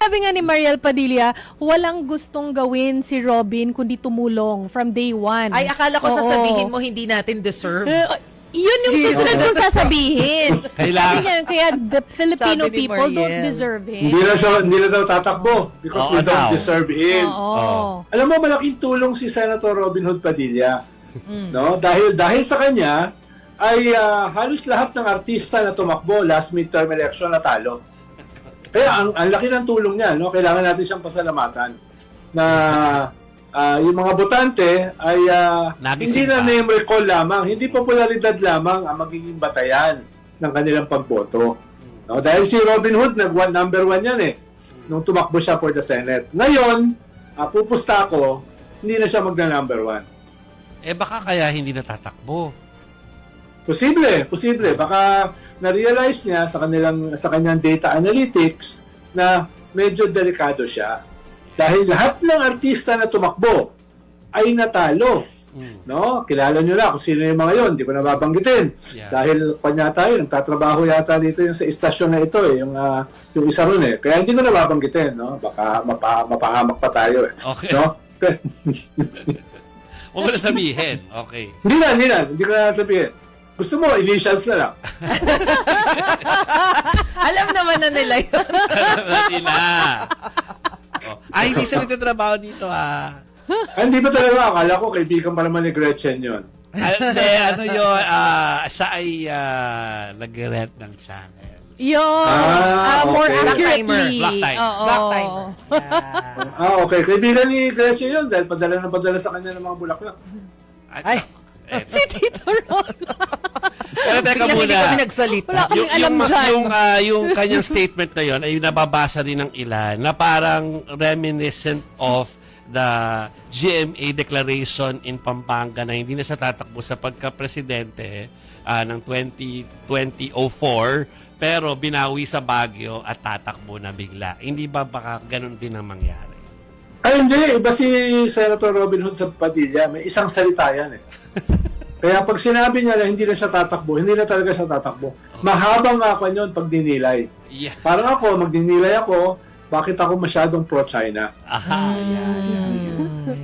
Sabi nga ni Mariel Padilla, walang gustong gawin si Robin kundi tumulong from day one. Ay, akala ko Oo. sasabihin mo hindi natin deserve. Yun yung susunod kong sasabihin. Kailangan- Sabi niya, kaya the Filipino Sabi ni people don't Mariel. deserve him. Hindi na daw tatakbo because Oo we don't daw. deserve him. Oo. Alam mo, malaking tulong si Senator Robin Hood Padilla. No? Dahil sa kanya, ay halos lahat ng artista na tumakbo last midterm election natalo. Kaya ang laki ng tulong niya, no? Kailangan natin siyang pasalamatan na yung mga botante ay hindi Nagising na pa. name recall lamang, hindi popularidad lamang ang magiging batayan ng kanilang pagboto. No? Dahil si Robin Hood, number one yan nung tumakbo siya for the Senate. Ngayon, pupusta ako, hindi na siya magna-number one. Eh baka kaya hindi natatakbo. Posible. Baka na-realize niya sa kanyang data analytics na medyo delikado siya. Dahil lahat ng artista na tumakbo ay natalo. No? Kilala niyo na kung sino yung mga yon, hindi ko na babanggitin. Yeah. Dahil kanya tayo, nagtatrabaho yata dito yung sa istasyon na ito, yung isa ron Kaya hindi ko na babanggitin, no? Baka mapahamak pa tayo Okay. No? Huwag mo na sabihin. Okay. Hindi ko na sabihin. Gusto mo, initials na lang. Alam naman na nila yun. Hindi na. Hindi siya nagtatrabaho dito Hindi ba talaga? Akala ko kaibigan pa naman ni Gretchen yun. Hindi, ano yun, siya ay nag-rent ng channel. Yun. More okay. accurately. Black timer. Oo. Black timer. Yeah. Okay. Kaibigan ni Gretchen yun dahil padala sa kanya ng mga bulaklak. Ay. Si Tito Ron. Pero teka Biglang hindi muna. kami nagsalita. Wala kaming alam dyan. Yung kanyang statement na yun ay nababasa din ng ilan na parang reminiscent of the GMA declaration in Pampanga na hindi na siya tatakbo sa pagka-presidente ng 2004 pero binawi sa Baguio at tatakbo na bigla. Hindi ba baka ganun din ang mangyari? Ay, hindi. Iba si Senator Robin Hood sa Padilla. May isang salita yan Kaya pag sinabi niya na hindi na siya tatakbo, hindi na talaga siya tatakbo. Mahabang nga ako yun pag dinilay. Yeah. Parang ako, magdinilay ako, bakit ako masyadong pro-China?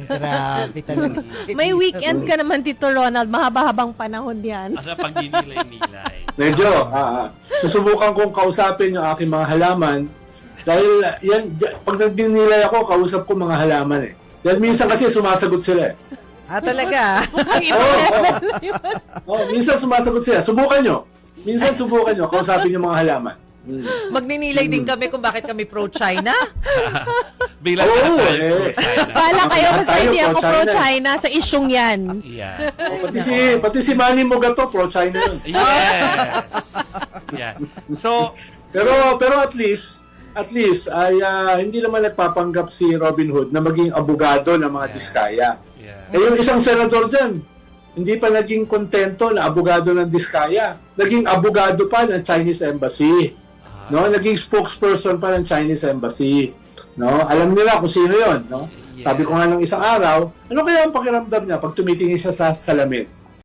Grabe talaga. May weekend ka naman, Tito Ronald. Mahaba-habang panahon yan. Ano pag dinilay-nilay? Medyo. Susubukan kong kausapin yung aking mga halaman. Dahil pag nagdinilay ako, kausap ko mga halaman Dahil minsan kasi sumasagot sila Talaga. minsan sumasagot sila. Subukan nyo. Kausapin yung mga halaman. Magninilay din kami kung bakit kami pro-China. Biglang Oo, tayo China. Bala kayo, basta Tayo, hindi ako pro-China. pro-China sa isyong yan. Yeah. Pati si Manny Mogato, pro-China yun. Yes. Yeah. So, Pero at least ay hindi naman nagpapanggap si Robin Hood na maging abogado ng mga Diskaya. yeah. Yung isang senador dyan, hindi pa naging kontento na abogado ng Diskaya. Naging abogado pa ng Chinese Embassy. No, naging spokesperson pa ng Chinese Embassy. No, alam nila kung sino 'yon, no? Yeah. Sabi ko nga nung isang araw, ano kaya ang pakiramdam niya pag tumitingin siya sa salamin?